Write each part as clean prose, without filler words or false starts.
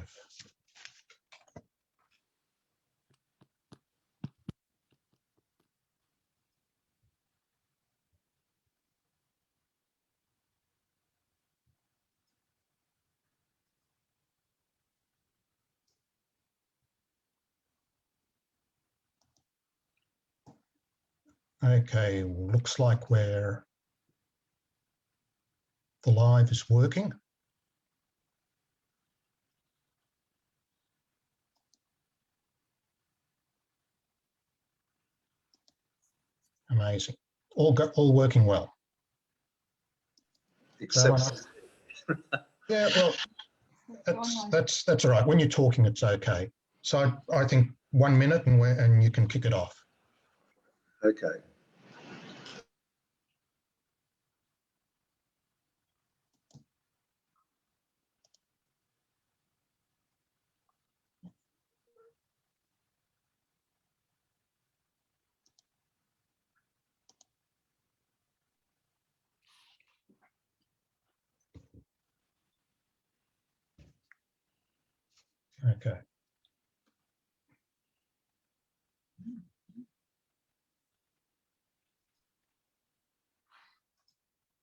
live. Okay, looks like the live is working. Amazing. All working well. Except, yeah, well, that's all right. When you're talking, it's okay. So I think 1 minute and you can kick it off. okay. Okay.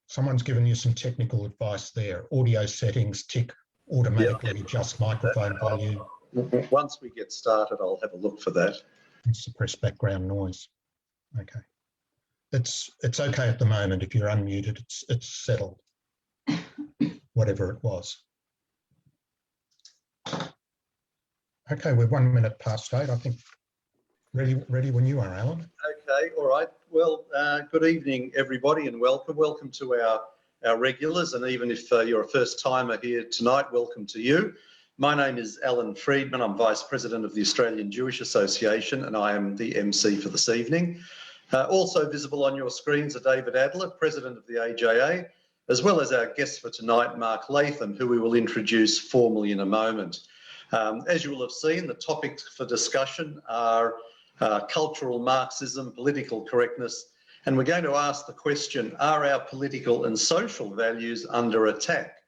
Someone's given you some technical advice there. Audio settings, tick automatically, adjust microphone volume. Once we get started, I'll have a look for that. And suppress background noise. Okay. It's okay at the moment. If you're unmuted, it's settled. Whatever it was. Okay, we're 1 minute past 8. I think ready when you are, Alan. Okay, all right. Well, good evening, everybody, and welcome. Welcome to our regulars, and even if you're a first timer here tonight, welcome to you. My name is Alan Friedman. I'm Vice President of the Australian Jewish Association, and I am the MC for this evening. Also visible on your screens are David Adler, President of the AJA, as well as our guest for tonight, Mark Latham, who we will introduce formally in a moment. As you will have seen, the topics for discussion are cultural Marxism, political correctness, and we're going to ask the question, are our political and social values under attack?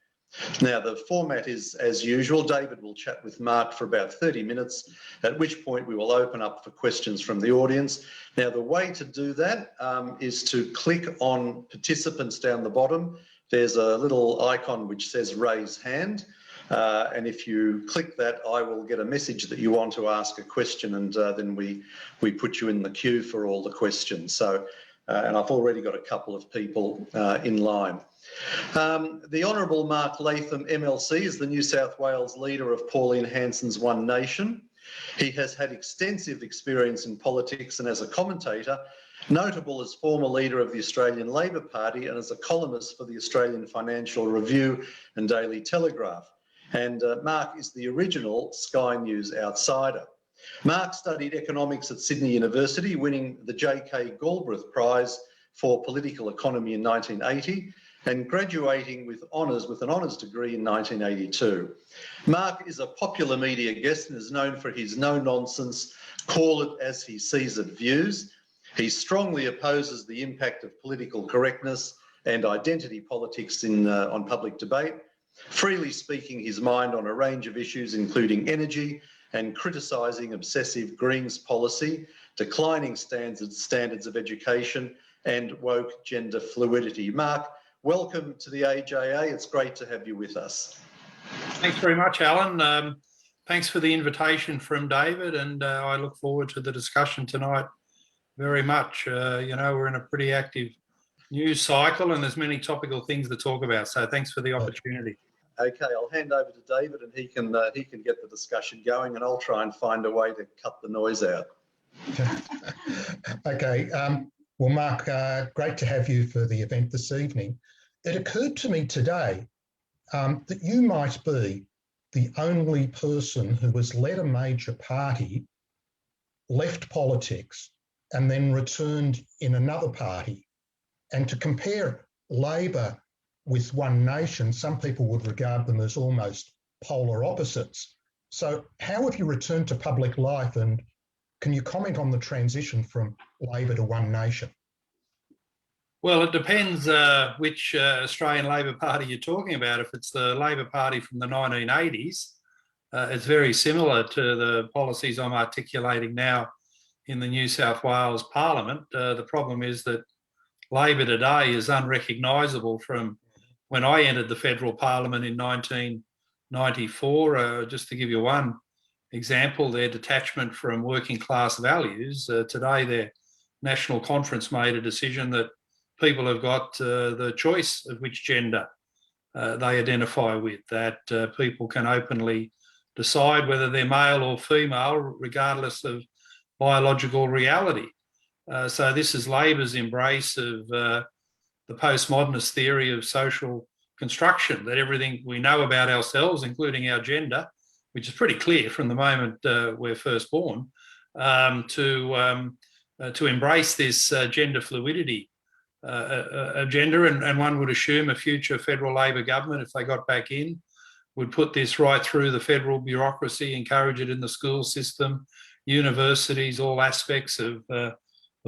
Now, the format is as usual. David will chat with Mark for about 30 minutes, at which point we will open up for questions from the audience. Now, the way to do that is to click on participants down the bottom. There's a little icon which says raise hand. And if you click that, I will get a message that you want to ask a question, and then we put you in the queue for all the questions. So, and I've already got a couple of people in line. The Honourable Mark Latham MLC is the New South Wales leader of Pauline Hanson's One Nation. He has had extensive experience in politics and as a commentator, notable as former leader of the Australian Labor Party and as a columnist for the Australian Financial Review and Daily Telegraph. And Mark is the original Sky News outsider. Mark studied economics at Sydney University, winning the J.K. Galbraith Prize for Political Economy in 1980 and graduating with an honours degree in 1982. Mark is a popular media guest and is known for his no-nonsense, call it as he sees it views. He strongly opposes the impact of political correctness and identity politics on public debate, freely speaking his mind on a range of issues including energy and criticising obsessive Greens policy, declining standards of education and woke gender fluidity. Mark, welcome to the AJA. It's great to have you with us. Thanks very much, Alan. Thanks for the invitation from David, and I look forward to the discussion tonight very much. You know, we're in a pretty active news cycle and there's many topical things to talk about, so thanks for the opportunity. Okay, I'll hand over to David and he can get the discussion going, and I'll try and find a way to cut the noise out. Okay, well, Mark, great to have you for the event this evening. It occurred to me today that you might be the only person who has led a major party, left politics, and then returned in another party. And to compare Labor with One Nation, some people would regard them as almost polar opposites. So how have you returned to public life, and can you comment on the transition from Labor to One Nation? Well, it depends which Australian Labor Party you're talking about. If it's the Labor Party from the 1980s, it's very similar to the policies I'm articulating now in the New South Wales Parliament. The problem is that Labor today is unrecognisable from when I entered the federal parliament in 1994. Just to give you one example, their detachment from working class values. Today, their national conference made a decision that people have got the choice of which gender they identify with, that people can openly decide whether they're male or female, regardless of biological reality. So this is Labor's embrace of the postmodernist theory of social construction, that everything we know about ourselves, including our gender, which is pretty clear from the moment we're first born, to embrace this gender fluidity agenda. And one would assume a future federal Labor government, if they got back in, would put this right through the federal bureaucracy, encourage it in the school system, universities, all aspects of the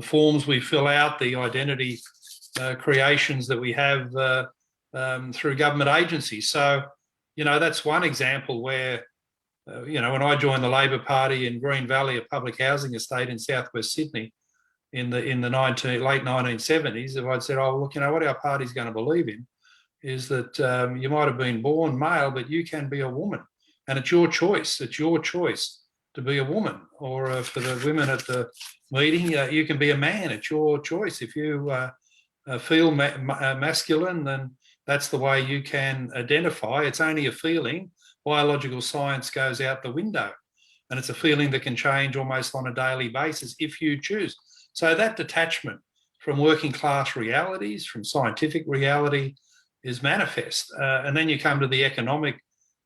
forms we fill out, the identity creations that we have through government agencies. So, that's one example where, when I joined the Labor Party in Green Valley, a public housing estate in southwest Sydney in the late 1970s, if I'd said, oh, look, what our party's going to believe in is that you might have been born male, but you can be a woman. And it's your choice. It's your choice to be a woman. Or for the women at the meeting, you can be a man. It's your choice. If you feel masculine, then that's the way you can identify. It's only a feeling. Biological science goes out the window. And it's a feeling that can change almost on a daily basis if you choose. So that detachment from working class realities, from scientific reality, is manifest. And then you come to the economic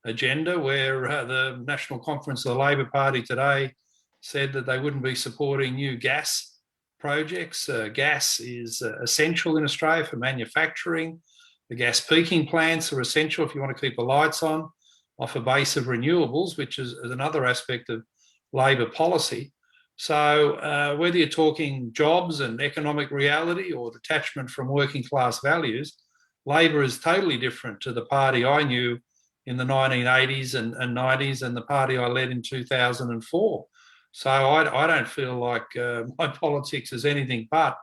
agenda, where the National Conference of the Labor Party today said that they wouldn't be supporting new gas projects. Gas is essential in Australia for manufacturing. The gas peaking plants are essential if you want to keep the lights on off a base of renewables, which is another aspect of Labor policy. So whether you're talking jobs and economic reality or detachment from working class values, Labor is totally different to the party I knew in the 1980s and 90s and the party I led in 2004. So I don't feel like my politics is anything but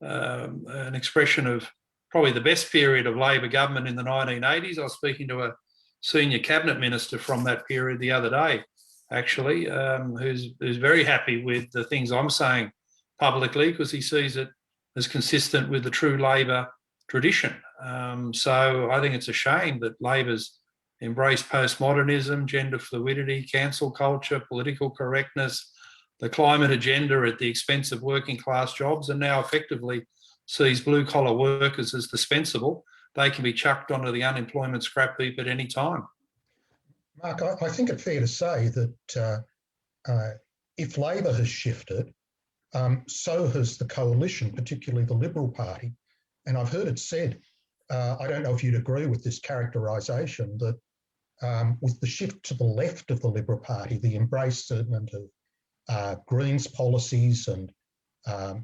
an expression of probably the best period of Labor government in the 1980s. I was speaking to a senior cabinet minister from that period the other day, actually, who's very happy with the things I'm saying publicly, because he sees it as consistent with the true Labor tradition. So I think it's a shame that Labor's embraced postmodernism, gender fluidity, cancel culture, political correctness, the climate agenda at the expense of working class jobs, and now effectively sees blue collar workers as dispensable. They can be chucked onto the unemployment scrap heap at any time. Mark, I think it's fair to say that if Labor has shifted, so has the coalition, particularly the Liberal Party. And I've heard it said, I don't know if you'd agree with this characterisation, that with the shift to the left of the Liberal Party, the embracement of Greens policies and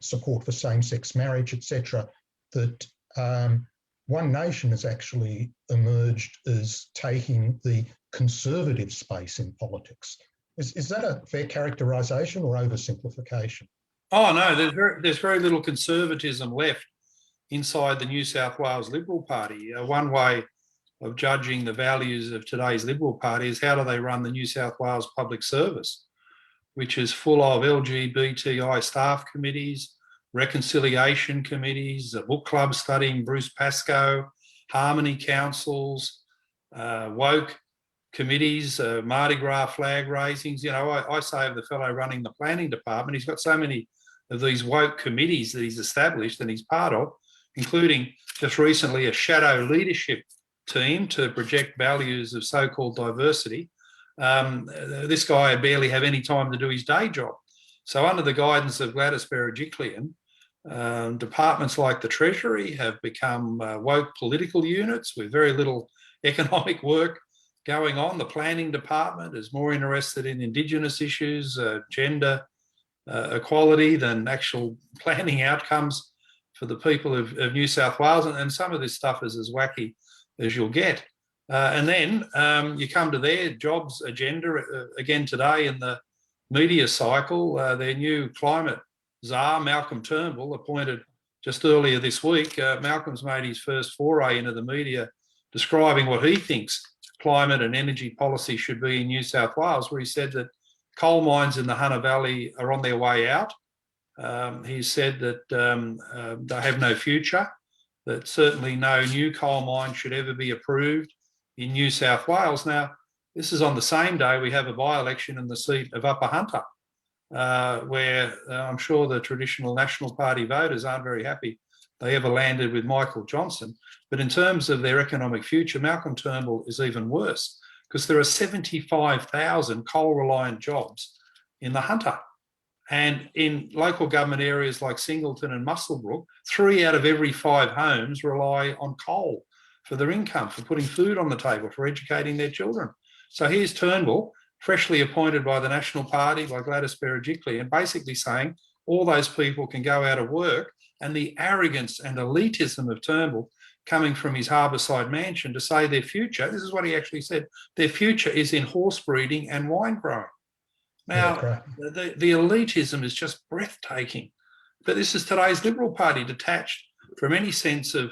support for same-sex marriage, etc., that One Nation has actually emerged as taking the conservative space in politics. Is that a fair characterisation or oversimplification? Oh, no, there's very little conservatism left inside the New South Wales Liberal Party. One way of judging the values of today's Liberal Party is how do they run the New South Wales Public Service, which is full of LGBTI staff committees, reconciliation committees, a book club studying Bruce Pascoe, harmony councils, woke committees, Mardi Gras flag raisings. I say of the fellow running the planning department, he's got so many of these woke committees that he's established and he's part of, including just recently a shadow leadership team to project values of so-called diversity. This guy barely have any time to do his day job. So under the guidance of Gladys Berejiklian, departments like the Treasury have become woke political units with very little economic work going on. The planning department is more interested in Indigenous issues, gender equality than actual planning outcomes for the people of New South Wales. And some of this stuff is as wacky as you'll get. And then you come to their jobs agenda again today in the media cycle. Their new climate czar, Malcolm Turnbull, appointed just earlier this week. Malcolm's made his first foray into the media, describing what he thinks climate and energy policy should be in New South Wales, where he said that coal mines in the Hunter Valley are on their way out. He said that they have no future, that certainly no new coal mine should ever be approved in New South Wales. Now, this is on the same day we have a by-election in the seat of Upper Hunter, where I'm sure the traditional National Party voters aren't very happy they ever landed with Michael Johnson. But in terms of their economic future, Malcolm Turnbull is even worse, because there are 75,000 coal-reliant jobs in the Hunter. And in local government areas like Singleton and Muswellbrook, 3 out of every 5 homes rely on coal for their income, for putting food on the table, for educating their children. So here's Turnbull, freshly appointed by the National Party, by Gladys Berejiklian, and basically saying all those people can go out of work, and the arrogance and elitism of Turnbull coming from his harbourside mansion to say their future, this is what he actually said, their future is in horse breeding and wine growing. Now, the elitism is just breathtaking. But this is today's Liberal Party, detached from any sense of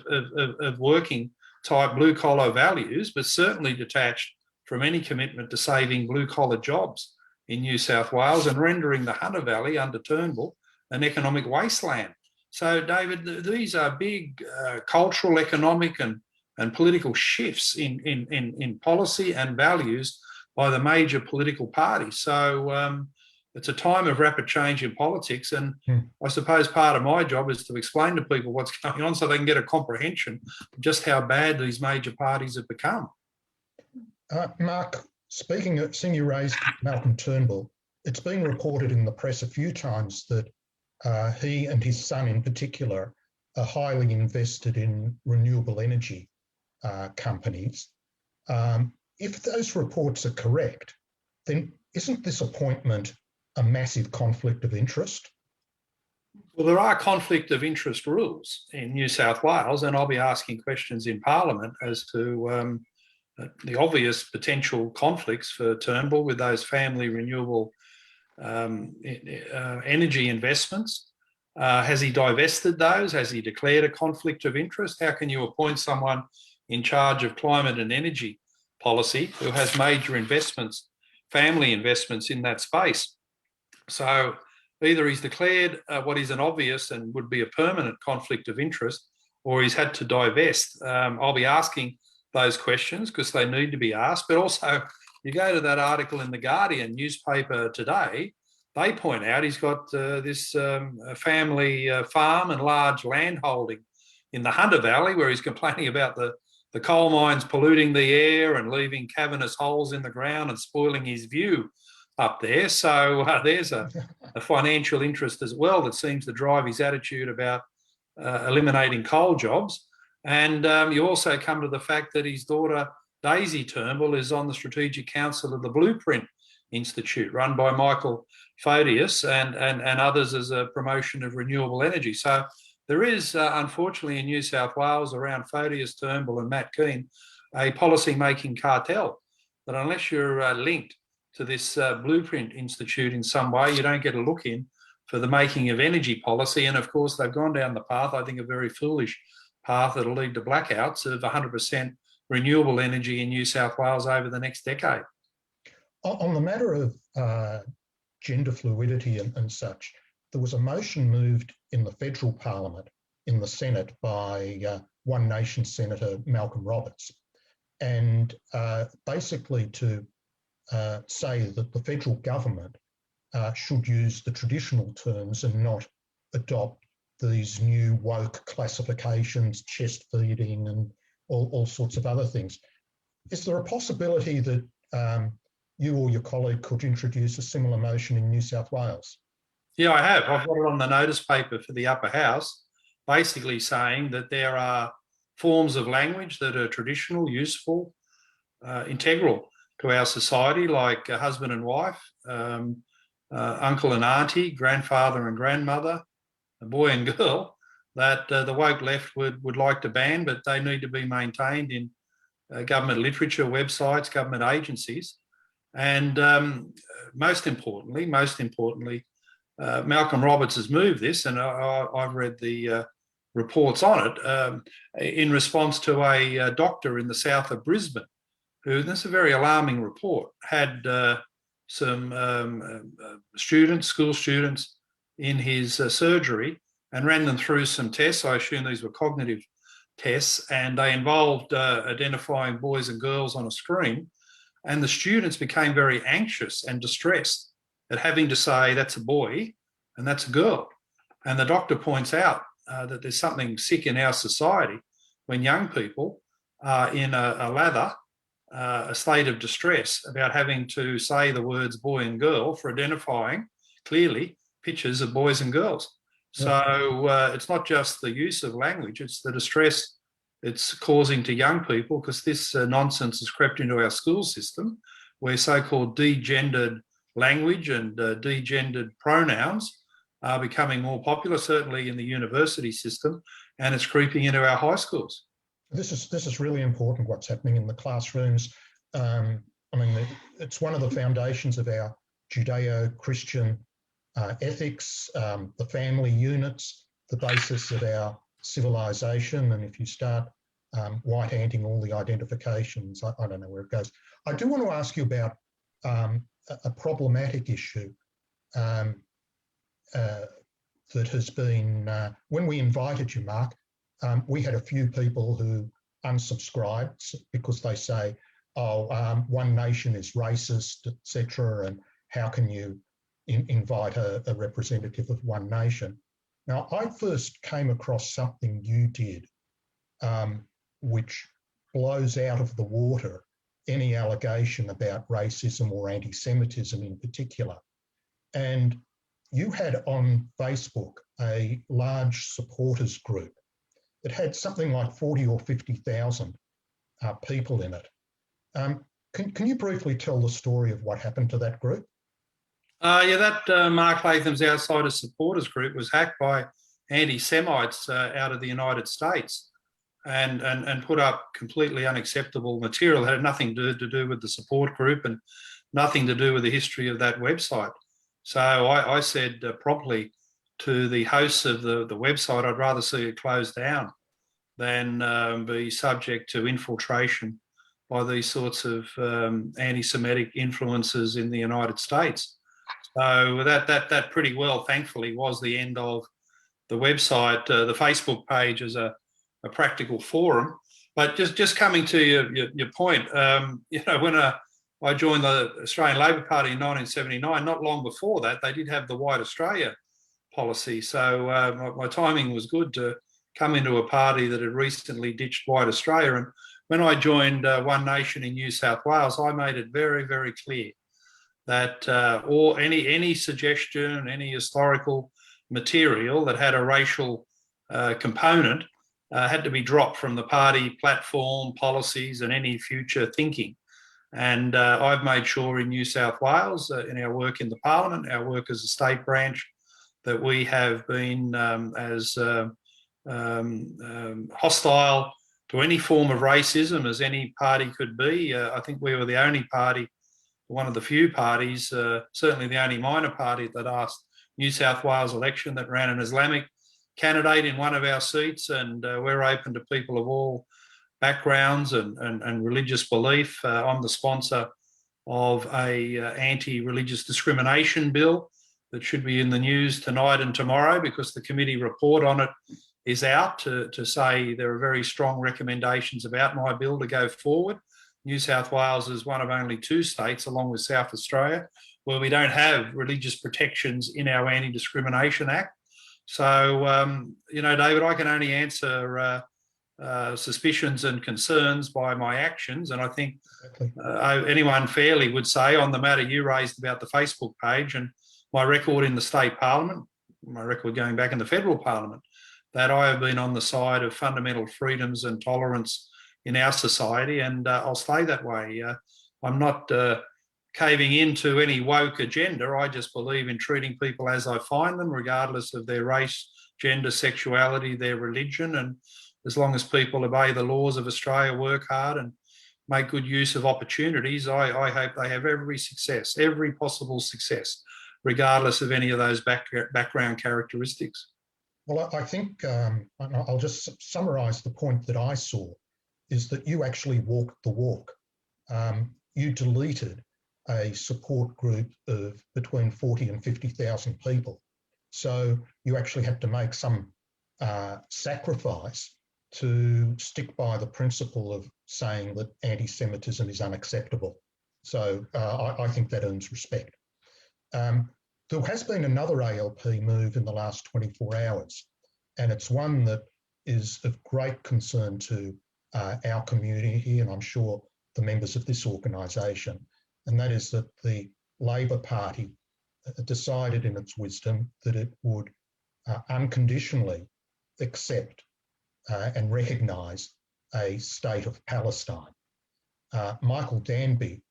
working type blue collar values, but certainly detached from any commitment to saving blue collar jobs in New South Wales and rendering the Hunter Valley under Turnbull an economic wasteland. So, David, these are big cultural, economic and political shifts in policy and values by the major political parties. So it's a time of rapid change in politics. And I suppose part of my job is to explain to people what's going on so they can get a comprehension of just how bad these major parties have become. Mark, seeing you raised Malcolm Turnbull, it's been reported in the press a few times that he and his son in particular are highly invested in renewable energy companies. If those reports are correct, then isn't this appointment a massive conflict of interest? Well, there are conflict of interest rules in New South Wales, and I'll be asking questions in Parliament as to the obvious potential conflicts for Turnbull with those family renewable energy investments. Has he divested those? Has he declared a conflict of interest? How can you appoint someone in charge of climate and energy policy who has major investments, family investments in that space? So either he's declared what is an obvious and would be a permanent conflict of interest, or he's had to divest. I'll be asking those questions because they need to be asked, but also you go to that article in the Guardian newspaper today, they point out he's got this family farm and large land holding in the Hunter Valley, where he's complaining about the coal mines polluting the air and leaving cavernous holes in the ground and spoiling his view up there. So there's a financial interest as well that seems to drive his attitude about eliminating coal jobs. And you also come to the fact that his daughter, Daisy Turnbull, is on the Strategic Council of the Blueprint Institute, run by Michael Photius and others as a promotion of renewable energy. So there is, unfortunately, in New South Wales, around Photius, Turnbull and Matt Keane, a policy-making cartel that unless you're linked to this Blueprint Institute in some way, you don't get a look in for the making of energy policy. And of course, they've gone down the path, I think a very foolish path that'll lead to blackouts of 100% renewable energy in New South Wales over the next decade. On the matter of gender fluidity and such, there was a motion moved in the federal parliament, in the Senate, by One Nation Senator Malcolm Roberts, and basically to say that the federal government should use the traditional terms and not adopt these new woke classifications, chest feeding and all sorts of other things. Is there a possibility that you or your colleague could introduce a similar motion in New South Wales? Yeah, I have. I've got it on the notice paper for the Upper House, basically saying that there are forms of language that are traditional, useful, integral to our society, like husband and wife, uncle and auntie, grandfather and grandmother, a boy and girl, that the woke left would like to ban, but they need to be maintained in government literature, websites, government agencies. And most importantly, Malcolm Roberts has moved this, and I've read the reports on it, in response to a doctor in the south of Brisbane, who, and this is a very alarming report, had some school students in his surgery and ran them through some tests. I assume these were cognitive tests, and they involved identifying boys and girls on a screen. And the students became very anxious and distressed at having to say that's a boy and that's a girl. And the doctor points out that there's something sick in our society when young people are in a lather, a state of distress about having to say the words boy and girl for identifying clearly pictures of boys and girls. So it's not just the use of language, it's the distress it's causing to young people, because this nonsense has crept into our school system, where so-called degendered language and degendered pronouns are becoming more popular, certainly in the university system, and it's creeping into our high schools. This is really important, what's happening in the classrooms. I mean, it's one of the foundations of our Judeo-Christian ethics, the family units, the basis of our civilization. And if you start white-handing all the identifications, I don't know where it goes. I do want to ask you about a problematic issue that has been, when we invited you, Mark, we had a few people who unsubscribed because they say, one nation is racist, etc., and how can you invite a representative of one nation? Now, I first came across something you did which blows out of the water any allegation about racism or anti-Semitism in particular. And you had on Facebook a large supporters group that had something like 40 or 50,000 people in it. Can you briefly tell the story of what happened to that group? That Mark Latham's Outsiders Supporters Group was hacked by anti-Semites out of the United States and put up completely unacceptable material that had nothing to do with the support group and nothing to do with the history of that website. So I said promptly to the hosts of the website, I'd rather see it closed down than be subject to infiltration by these sorts of anti-Semitic influences in the United States. So that pretty well, thankfully, was the end of the website. The Facebook page is a practical forum. But just coming to your point, when I joined the Australian Labor Party in 1979, not long before that, they did have the White Australia policy. So my timing was good to come into a party that had recently ditched White Australia. And when I joined One Nation in New South Wales, I made it very, very clear that or any suggestion, any historical material that had a racial component had to be dropped from the party platform, policies, and any future thinking. And I've made sure in New South Wales, in our work in the Parliament, our work as a state branch, that we have been as hostile to any form of racism as any party could be. I think we were the only party, one of the few parties, certainly the only minor party that asked New South Wales election that ran an Islamic candidate in one of our seats, and we're open to people of all backgrounds and religious belief. I'm the sponsor of a anti-religious discrimination bill that should be in the news tonight and tomorrow, because the committee report on it is out to say there are very strong recommendations about my bill to go forward. New South Wales is one of only 2 states, along with South Australia, where we don't have religious protections in our Anti-Discrimination Act. So, David, I can only answer suspicions and concerns by my actions. And I think anyone fairly would say on the matter you raised about the Facebook page and my record in the state parliament, my record going back in the federal parliament, that I have been on the side of fundamental freedoms and tolerance in our society, and I'll stay that way. I'm not caving into any woke agenda. I just believe in treating people as I find them, regardless of their race, gender, sexuality, their religion. And as long as people obey the laws of Australia, work hard and make good use of opportunities, I hope they have every success, every possible success, regardless of any of those background characteristics. Well, I think I'll just summarise the point that I saw, is that you actually walked the walk. You deleted a support group of between 40 and 50,000 people. So you actually had to make some sacrifice to stick by the principle of saying that anti-Semitism is unacceptable. So I think that earns respect. There has been another ALP move in the last 24 hours, and it's one that is of great concern to our community, and I'm sure the members of this organisation, and that is that the Labor Party decided in its wisdom that it would unconditionally accept and recognise a state of Palestine. Michael Danby,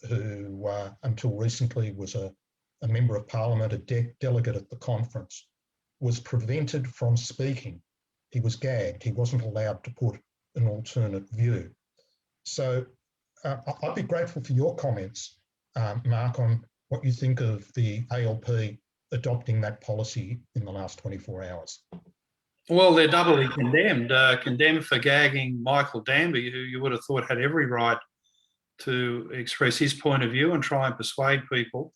who until recently was a member of parliament, a delegate at the conference, was prevented from speaking. He was gagged. He wasn't allowed to put an alternate view. So I'd be grateful for your comments, Mark, on what you think of the ALP adopting that policy in the last 24 hours. Well, they're doubly condemned. Condemned for gagging Michael Danby, who you would have thought had every right to express his point of view and try and persuade people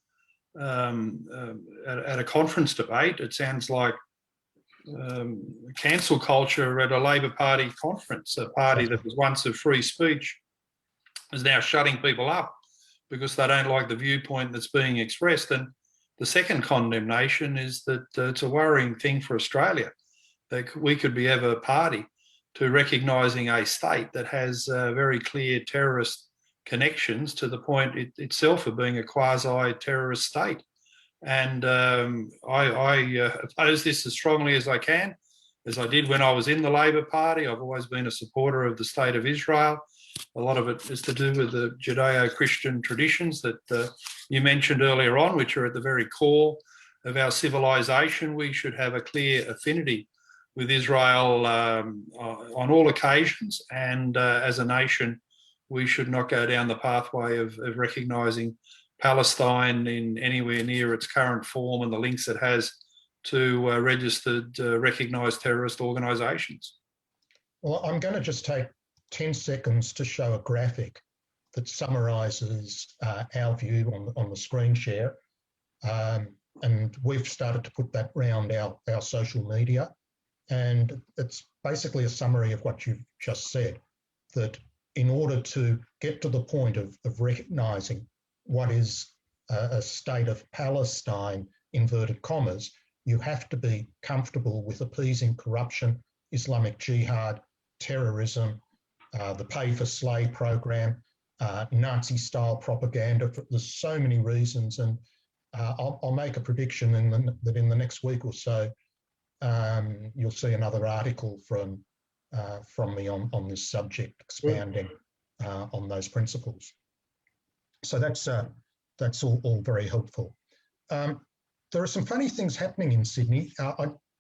at a conference debate. It sounds like cancel culture at a Labor Party conference. A party that was once of free speech is now shutting people up because they don't like the viewpoint that's being expressed. And the second condemnation is that it's a worrying thing for Australia, that we could be ever party to recognising a state that has very clear terrorist connections to the point itself of being a quasi-terrorist state. And I oppose this as strongly as I can, as I did when I was in the Labor Party. I've always been a supporter of the State of Israel. A lot of it is to do with the Judeo-Christian traditions that you mentioned earlier on, which are at the very core of our civilization. We should have a clear affinity with Israel on all occasions, and as a nation, we should not go down the pathway of recognising Palestine in anywhere near its current form and the links it has to registered, recognised terrorist organisations. Well, I'm going to just take 10 seconds to show a graphic that summarises our view on the screen share. And we've started to put that around our social media. And it's basically a summary of what you've just said, that in order to get to the point of recognising what is a state of Palestine, inverted commas, you have to be comfortable with appeasing corruption, Islamic jihad, terrorism, the pay for slay program, Nazi-style propaganda. There's so many reasons, and I'll make a prediction that in the next week or so, you'll see another article from me on this subject, expanding on those principles. So that's all very helpful. There are some funny things happening in Sydney.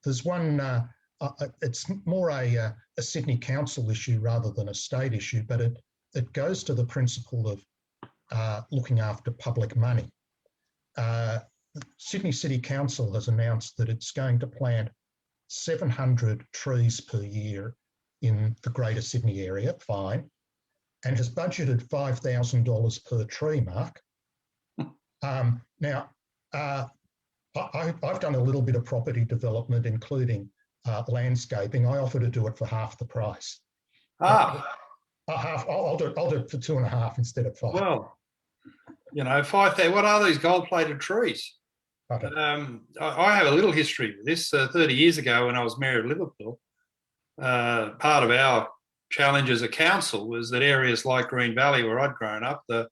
There's one, it's more a Sydney Council issue rather than a state issue, but it goes to the principle of looking after public money. Sydney City Council has announced that it's going to plant 700 trees per year in the Greater Sydney area, fine, and has budgeted $5,000 per tree, Mark. Now, I've done a little bit of property development, including landscaping. I offer to do it for half the price. I'll do it for 2.5 instead of 5. Well, you know, 5,000. What are these gold-plated trees? I have a little history with this. 30 years ago, when I was mayor of Liverpool, part of our challenge as a council was that areas like Green Valley, where I'd grown up, to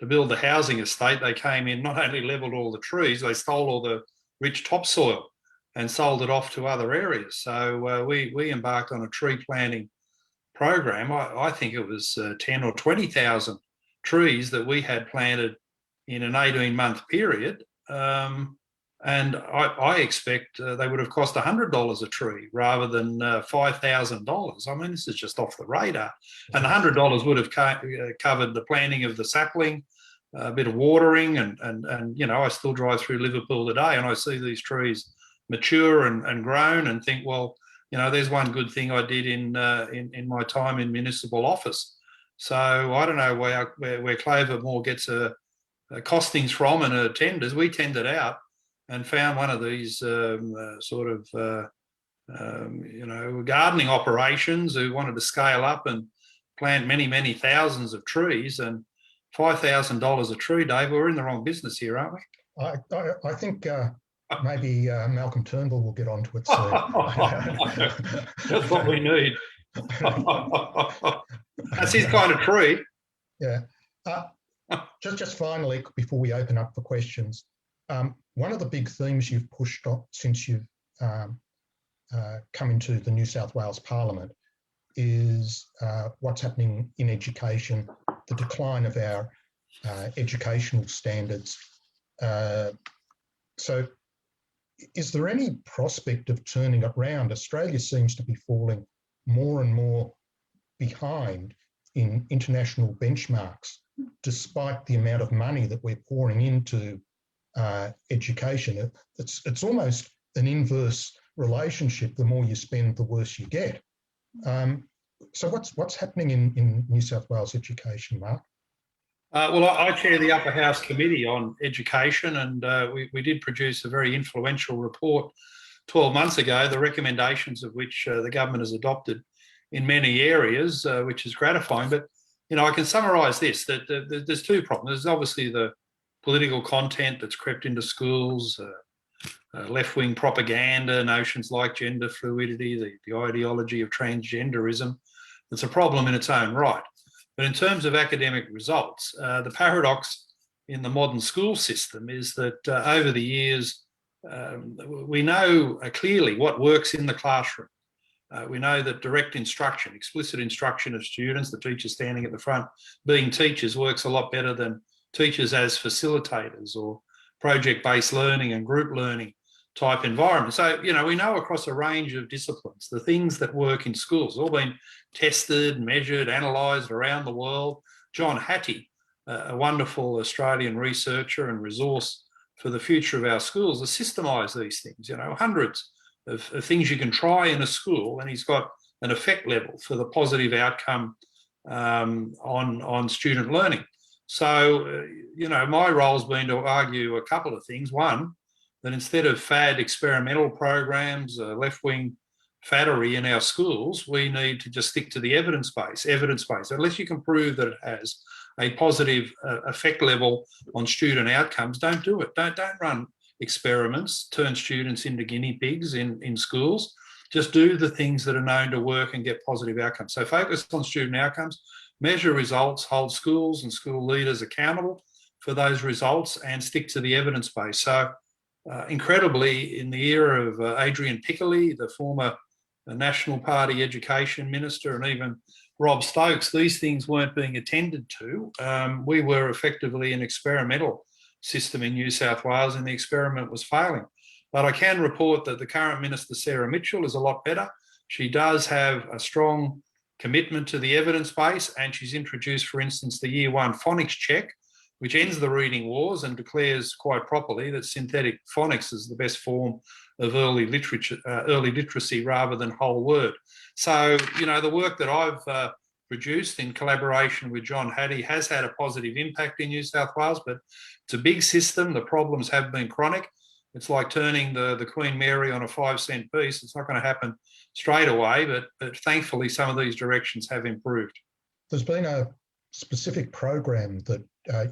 build the housing estate, they came in, not only levelled all the trees, they stole all the rich topsoil and sold it off to other areas. So we embarked on a tree planting program. I think it was 10 or 20,000 trees that we had planted in an 18-month period. And I expect they would have cost $100 a tree rather than $5,000. I mean, this is just off the radar. And the $100 would have covered the planting of the sapling, a bit of watering, and you know, I still drive through Liverpool today and I see these trees mature and grown and think, well, you know, there's one good thing I did in my time in municipal office. So I don't know where Clovermore gets costings from and her tenders. We tendered out and found one of these you know, gardening operations who wanted to scale up and plant many thousands of trees, and $5,000 a tree, Dave. We're in the wrong business here, aren't we? I think maybe Malcolm Turnbull will get onto it soon. That's what we need. That's his kind of tree. Yeah. Just finally, before we open up for questions, one of the big themes you've pushed on since you've come into the New South Wales Parliament is what's happening in education, the decline of our educational standards. So is there any prospect of turning it around? Australia seems to be falling more and more behind in international benchmarks, despite the amount of money that we're pouring into education. It's almost an inverse relationship. The more you spend, the worse you get. So what's happening in New South Wales education, Mark? Well, I chair the Upper House Committee on Education, and we did produce a very influential report 12 months ago, the recommendations of which the government has adopted in many areas, which is gratifying. But, you know, I can summarise this, that there's two problems. There's obviously the political content that's crept into schools, left-wing propaganda, notions like gender fluidity, the ideology of transgenderism. It's a problem in its own right. But in terms of academic results, the paradox in the modern school system is that over the years, we know clearly what works in the classroom. We know that direct instruction, explicit instruction of students, the teachers standing at the front being teachers, works a lot better than teachers as facilitators or project-based learning and group learning type environment. So, you know, we know across a range of disciplines, the things that work in schools, all been tested, measured, analysed around the world. John Hattie, a wonderful Australian researcher and resource for the future of our schools, has systemised these things, you know, hundreds of things you can try in a school, and he's got an effect level for the positive outcome on student learning. So, you know, my role has been to argue a couple of things. One, that instead of fad experimental programs, left-wing faddery in our schools, we need to just stick to the evidence-based. Unless you can prove that it has a positive effect level on student outcomes, don't do it. Don't run experiments, turn students into guinea pigs in schools. Just do the things that are known to work and get positive outcomes. So focus on student outcomes, measure results, hold schools and school leaders accountable for those results, and stick to the evidence base. So incredibly, in the era of Adrian Piccoli, the former National Party Education Minister, and even Rob Stokes, these things weren't being attended to. We were effectively an experimental system in New South Wales, and the experiment was failing. But I can report that the current Minister, Sarah Mitchell, is a lot better. She does have a strong commitment to the evidence base, and she's introduced, for instance, the Year 1 phonics check, which ends the reading wars and declares quite properly that synthetic phonics is the best form of early literacy rather than whole word. So, you know, the work that I've produced in collaboration with John Hattie has had a positive impact in New South Wales, but it's a big system. The problems have been chronic. It's like turning the Queen Mary on a 5-cent piece. It's not going to happen straight away, but thankfully some of these directions have improved. There's been a specific program that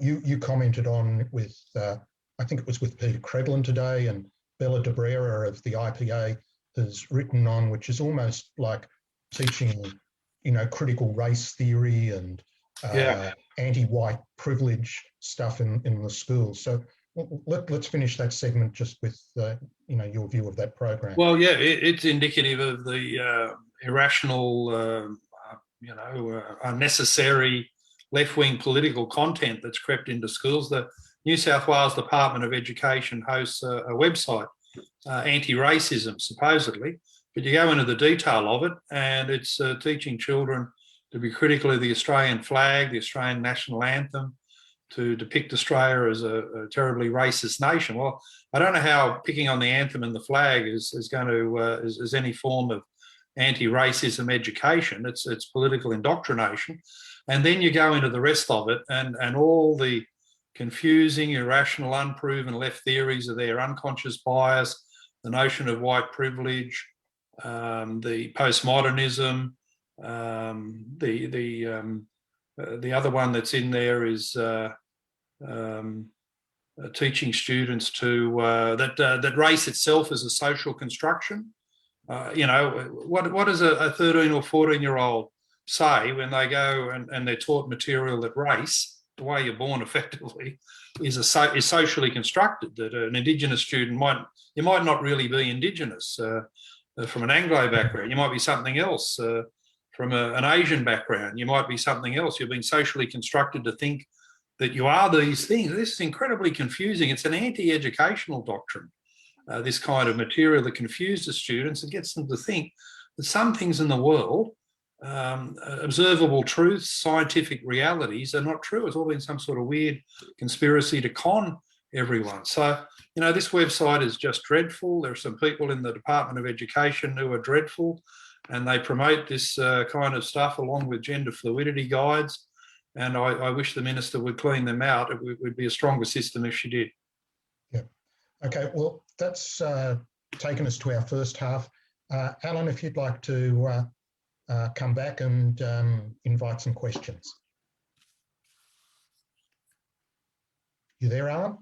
you commented on with, I think it was with Peter Credlin today, and Bella de Brera of the IPA has written on, which is almost like teaching, you know, critical race theory and anti-white privilege stuff in the schools. So let's finish that segment just with, you know, your view of that program. Well, yeah, it's indicative of the irrational, you know, unnecessary left-wing political content that's crept into schools. The New South Wales Department of Education hosts a website, anti-racism, supposedly, but you go into the detail of it, and it's teaching children to be critical of the Australian flag, the Australian national anthem, to depict Australia as a terribly racist nation. Well, I don't know how picking on the anthem and the flag is going to is any form of anti-racism education. It's political indoctrination. And then you go into the rest of it, and all the confusing, irrational, unproven left theories are there: unconscious bias, the notion of white privilege, the postmodernism. The other one that's in there is teaching students to that race itself is a social construction. What does a 13 or 14-year-old say when they go and they're taught material that race, the way you're born effectively, is socially constructed? That an Indigenous student might not really be Indigenous from an Anglo background. You might be something else. From an Asian background, you might be something else. You've been socially constructed to think that you are these things. This is incredibly confusing. It's an anti-educational doctrine, this kind of material that confuses students and gets them to think that some things in the world, observable truths, scientific realities, are not true. It's all been some sort of weird conspiracy to con everyone. So, this website is just dreadful. There are some people in the Department of Education who are dreadful, and they promote this kind of stuff along with gender fluidity guides. And I wish the minister would clean them out. It would be a stronger system if she did. Yeah. Okay, well, that's taken us to our first half. Alan, if you'd like to come back and invite some questions. You there, Alan?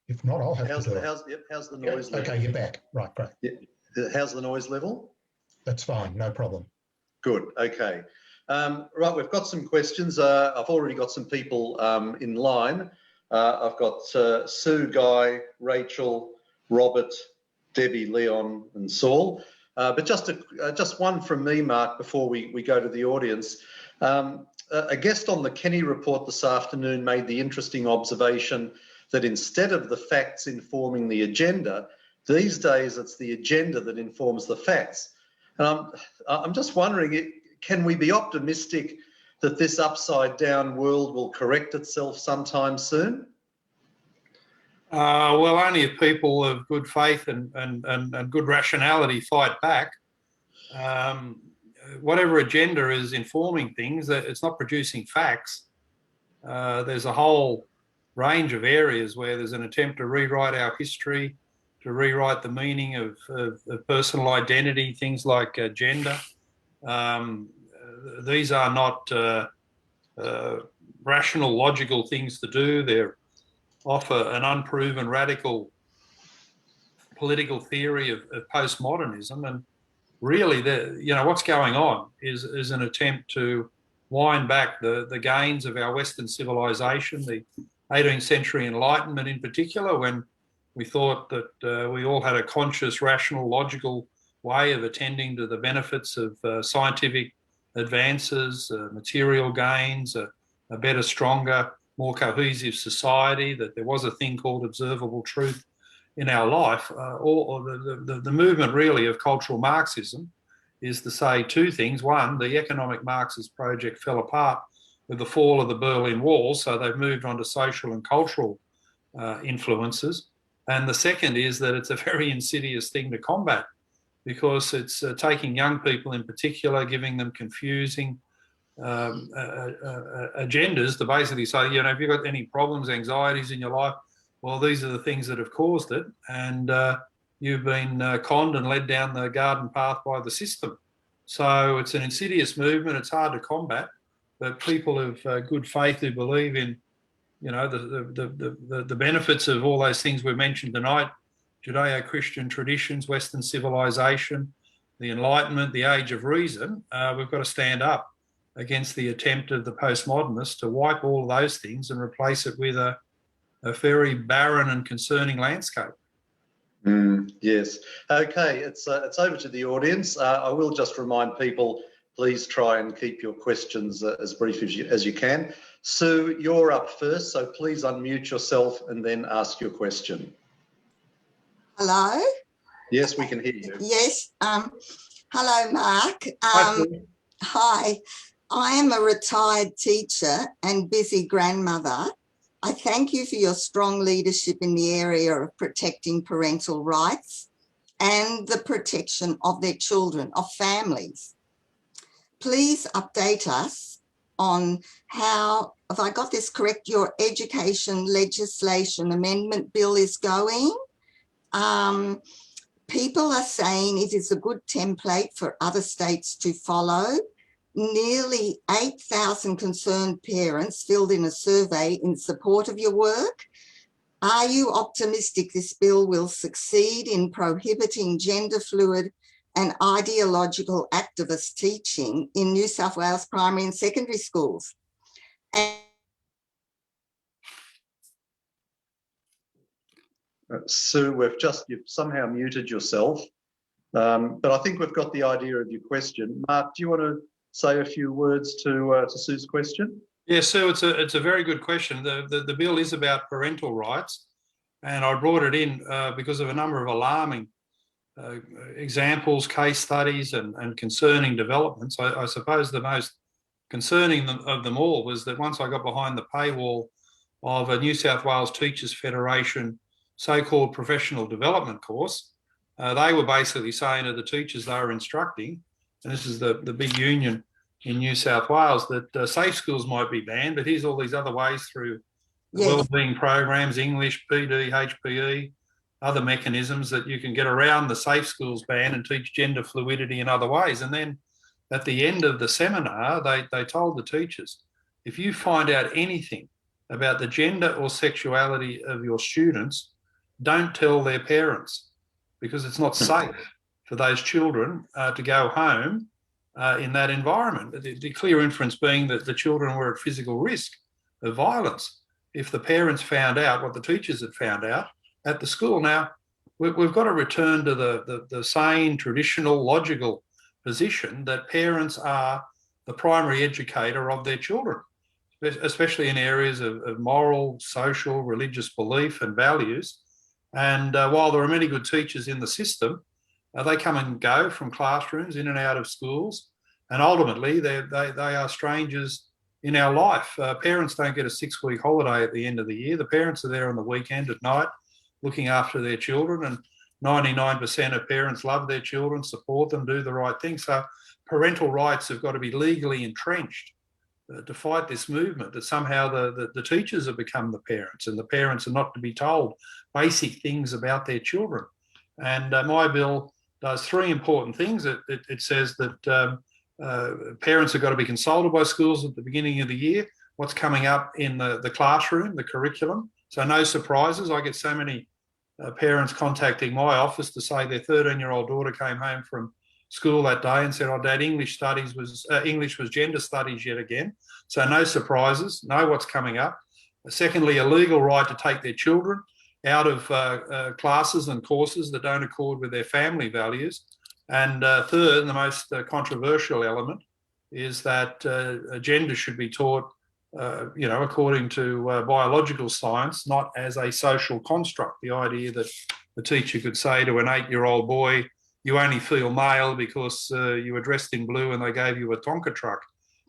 If not, I'll have to do it. How's the noise level? Okay, you're back. Right, great. Yeah. How's the noise level? That's fine, no problem. Good, okay. Right, we've got some questions. I've already got some people in line. I've got Sue, Guy, Rachel, Robert, Debbie, Leon and Saul. But just one from me, Mark, before we go to the audience. A guest on the Kenny report this afternoon made the interesting observation that instead of the facts informing the agenda, these days it's the agenda that informs the facts. And I'm just wondering, can we be optimistic that this upside down world will correct itself sometime soon? Well, only if people of good faith and good rationality fight back. Whatever agenda is informing things, it's not producing facts. There's a whole range of areas where there's an attempt to rewrite our history, to rewrite the meaning of personal identity, things like gender. These are not rational, logical things to do. They're offer an unproven radical political theory of postmodernism, and really, what's going on is an attempt to wind back the gains of our Western civilization, the 18th century Enlightenment in particular, when we thought that we all had a conscious, rational, logical way of attending to the benefits of scientific advances, material gains, a better, stronger, more cohesive society, that there was a thing called observable truth in our life. Or the movement really of cultural Marxism is to say two things. One, the economic Marxist project fell apart with the fall of the Berlin Wall, so they've moved on to social and cultural influences. And the second is that it's a very insidious thing to combat, because it's taking young people in particular, giving them confusing agendas to basically say, have you got any problems, anxieties in your life? Well, these are the things that have caused it, and you've been conned and led down the garden path by the system. So it's an insidious movement. It's hard to combat, but people of good faith who believe in, the benefits of all those things we've mentioned tonight, Judeo-Christian traditions, Western civilization, the Enlightenment, the Age of Reason, we've got to stand up against the attempt of the postmodernists to wipe all of those things and replace it with a very barren and concerning landscape. Yes. Okay, it's over to the audience. I will just remind people, please try and keep your questions as brief as you can. Sue, you're up first, so please unmute yourself and then ask your question. Hello? Yes, we can hear you. Yes. Hello, Mark. Hi, Sue. Hi. I am a retired teacher and busy grandmother. I thank you for your strong leadership in the area of protecting parental rights and the protection of their children, of families. Please update us on how, if I got this correct, your education legislation amendment bill is going. People are saying it is a good template for other states to follow. Nearly 8,000 concerned parents filled in a survey in support of your work. Are you optimistic this bill will succeed in prohibiting gender fluid and ideological activist teaching in New South Wales primary and secondary schools? And Sue, you've somehow muted yourself, but I think we've got the idea of your question. Mark, do you want to say a few words to Sue's question? Yeah, Sue, it's a very good question. The bill is about parental rights, and I brought it in because of a number of alarming examples, case studies, and concerning developments. I suppose the most concerning of them all was that once I got behind the paywall of a New South Wales Teachers Federation so-called professional development course, they were basically saying to the teachers they were instructing, and this is the big union in New South Wales, that safe schools might be banned, but here's all these other ways through wellbeing programs, English, PD, HPE, other mechanisms that you can get around the safe schools ban and teach gender fluidity in other ways. And then at the end of the seminar, they told the teachers, if you find out anything about the gender or sexuality of your students, don't tell their parents, because it's not safe for those children to go home in that environment. The clear inference being that the children were at physical risk of violence if the parents found out what the teachers had found out at the school. Now, we've got to return to the sane, traditional, logical position that parents are the primary educator of their children, especially in areas of moral, social, religious belief and values. And while there are many good teachers in the system, they come and go from classrooms, in and out of schools, and ultimately they are strangers in our life. Parents don't get a 6-week holiday at the end of the year. The parents are there on the weekend at night looking after their children, and 99% of parents love their children, support them, do the right thing. So parental rights have got to be legally entrenched to fight this movement that somehow the teachers have become the parents, and the parents are not to be told basic things about their children. And my bill does 3 important things. It says that parents have got to be consulted by schools at the beginning of the year, what's coming up in the classroom, the curriculum. So no surprises. I get so many parents contacting my office to say their 13-year-old daughter came home from school that day and said, oh, Dad, English was gender studies yet again. So no surprises, know what's coming up. Secondly, a legal right to take their children out of classes and courses that don't accord with their family values. And third, and the most controversial element, is that gender should be taught, according to biological science, not as a social construct. The idea that the teacher could say to an 8-year-old boy, you only feel male because you were dressed in blue and they gave you a Tonka truck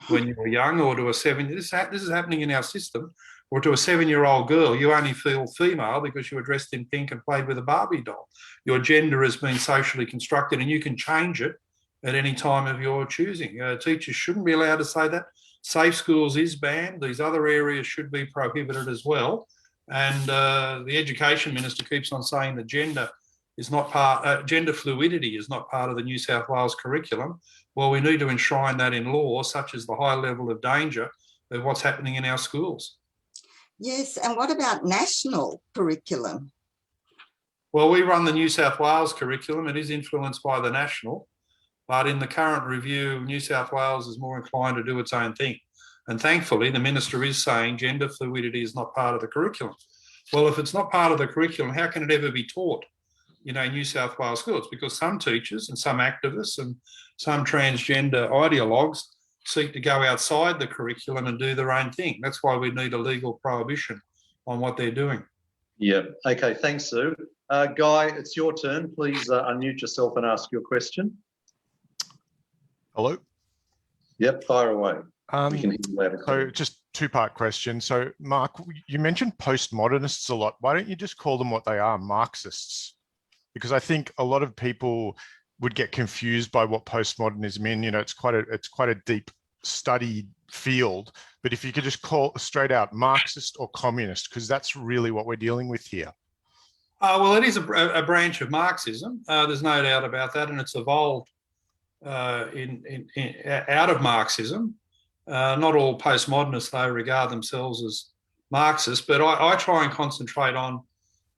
when you were young, or to a 7, this is happening in our system, or to a 7-year-old girl, you only feel female because you were dressed in pink and played with a Barbie doll. Your gender has been socially constructed and you can change it at any time of your choosing. Teachers shouldn't be allowed to say that. Safe schools is banned. These other areas should be prohibited as well. And the Education Minister keeps on saying that gender fluidity is not part of the New South Wales curriculum. Well, we need to enshrine that in law, such as the high level of danger of what's happening in our schools. yes, and what about national curriculum? Well, we run the New South Wales curriculum. It is influenced by the national, but in the current review, New South Wales is more inclined to do its own thing. And thankfully, the minister is saying gender fluidity is not part of the curriculum. Well, if it's not part of the curriculum, how can it ever be taught, in New South Wales schools? Because some teachers and some activists and some transgender ideologues seek to go outside the curriculum and do their own thing. That's why we need a legal prohibition on what they're doing. Yeah. Okay. Thanks, Sue. Guy, it's your turn. Please unmute yourself and ask your question. Hello? Yep, fire away. We can hear you loud and clear. So just two-part question. So Mark, you mentioned postmodernists a lot. Why don't you just call them what they are, Marxists? Because I think a lot of people would get confused by what postmodernism is. You know, it's quite a deep studied field. But if you could just call straight out Marxist or communist, because that's really what we're dealing with here. Well, it is a branch of Marxism. There's no doubt about that, and it's evolved out of Marxism. Not all postmodernists, though, regard themselves as Marxists, but I try and concentrate on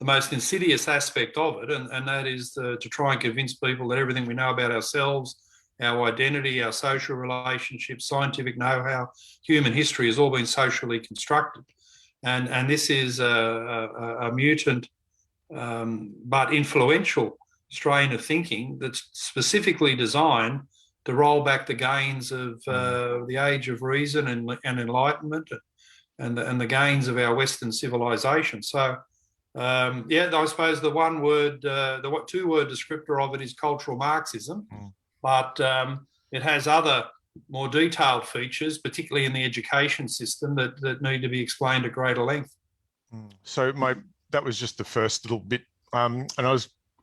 the most insidious aspect of it, and that is to try and convince people that everything we know about ourselves, our identity, our social relationships, scientific know-how, human history has all been socially constructed. And this is a mutant but influential strain of thinking that's specifically designed to roll back the gains of the age of reason and enlightenment and the gains of our Western civilization. So, yeah, I suppose the two-word descriptor of it is cultural Marxism, but it has other more detailed features, particularly in the education system, that need to be explained at greater length. So that was just the first little bit, and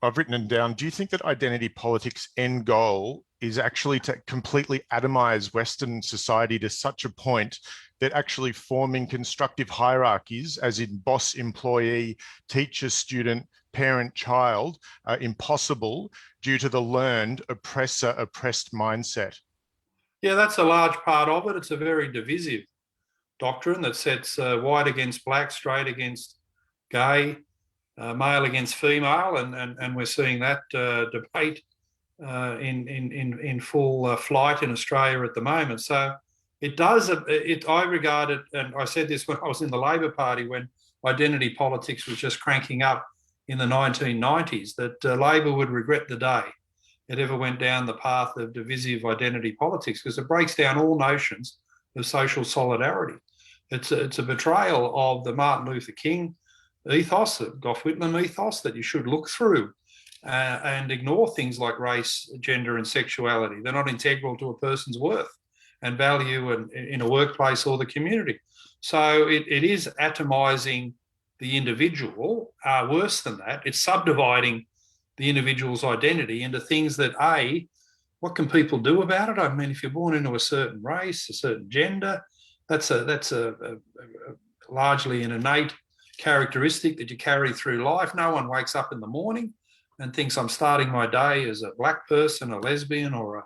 I've written it down. Do you think that identity politics' end goal is actually to completely atomize Western society to such a point that actually forming constructive hierarchies, as in boss, employee, teacher, student, parent, child, are impossible due to the learned oppressor-oppressed mindset? Yeah, that's a large part of it. It's a very divisive doctrine that sets white against black, straight against gay, male against female, and we're seeing that debate in full flight in Australia at the moment. So it does. I regard it, and I said this when I was in the Labor Party when identity politics was just cranking up in the 1990s, that Labor would regret the day it ever went down the path of divisive identity politics, because it breaks down all notions of social solidarity. It's a betrayal of the Martin Luther King ethos, the Gough Whitlam ethos, that you should look through and ignore things like race, gender, and sexuality. They're not integral to a person's worth and value in a workplace or the community. So it is atomizing the individual. Worse than that, it's subdividing the individual's identity into things that, A, what can people do about it? I mean, if you're born into a certain race, a certain gender, that's a largely an innate characteristic that you carry through life. No one wakes up in the morning and thinks I'm starting my day as a black person, a lesbian, or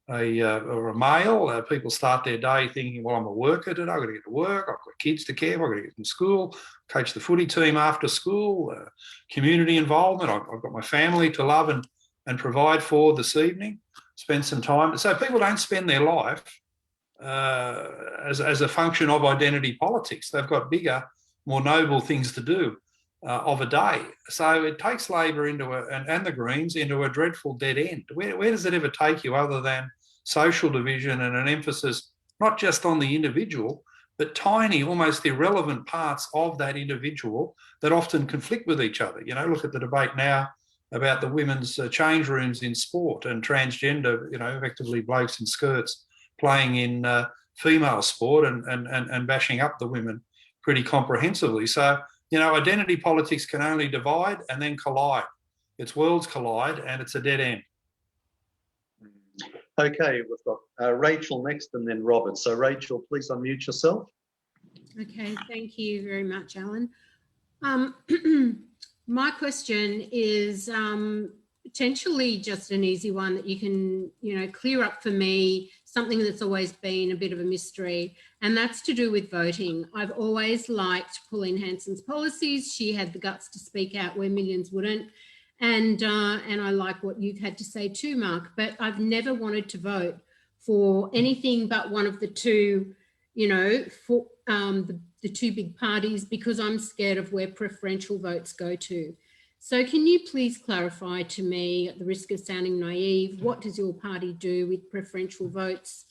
a male. People start their day thinking, well, I'm a worker today, I've got to get to work, I've got kids to care, I've got to get to school, coach the footy team after school, community involvement, I've got my family to love and provide for this evening, spend some time. So people don't spend their life as a function of identity politics. They've got bigger, more noble things to do of a day. So it takes Labor and the Greens into a dreadful dead end. Where does it ever take you other than social division and an emphasis not just on the individual, but tiny, almost irrelevant parts of that individual that often conflict with each other? You know, look at the debate now about the women's change rooms in sport and transgender, you know, effectively blokes in skirts playing in female sport and bashing up the women pretty comprehensively. So, you know, identity politics can only divide and then collide. Its worlds collide and it's a dead end. Okay, we've got Rachel next and then Robert. So Rachel, please unmute yourself. Okay, thank you very much, Alan. My question is potentially just an easy one that you can, you know, clear up for me, something that's always been a bit of a mystery, and that's to do with voting. I've always liked Pauline Hanson's policies. She had the guts to speak out where millions wouldn't. And I like what you've had to say too, Mark, but I've never wanted to vote for anything but one of the two, you know, for the two big parties, because I'm scared of where preferential votes go to. So can you please clarify to me, at the risk of sounding naive, what does your party do with preferential votes?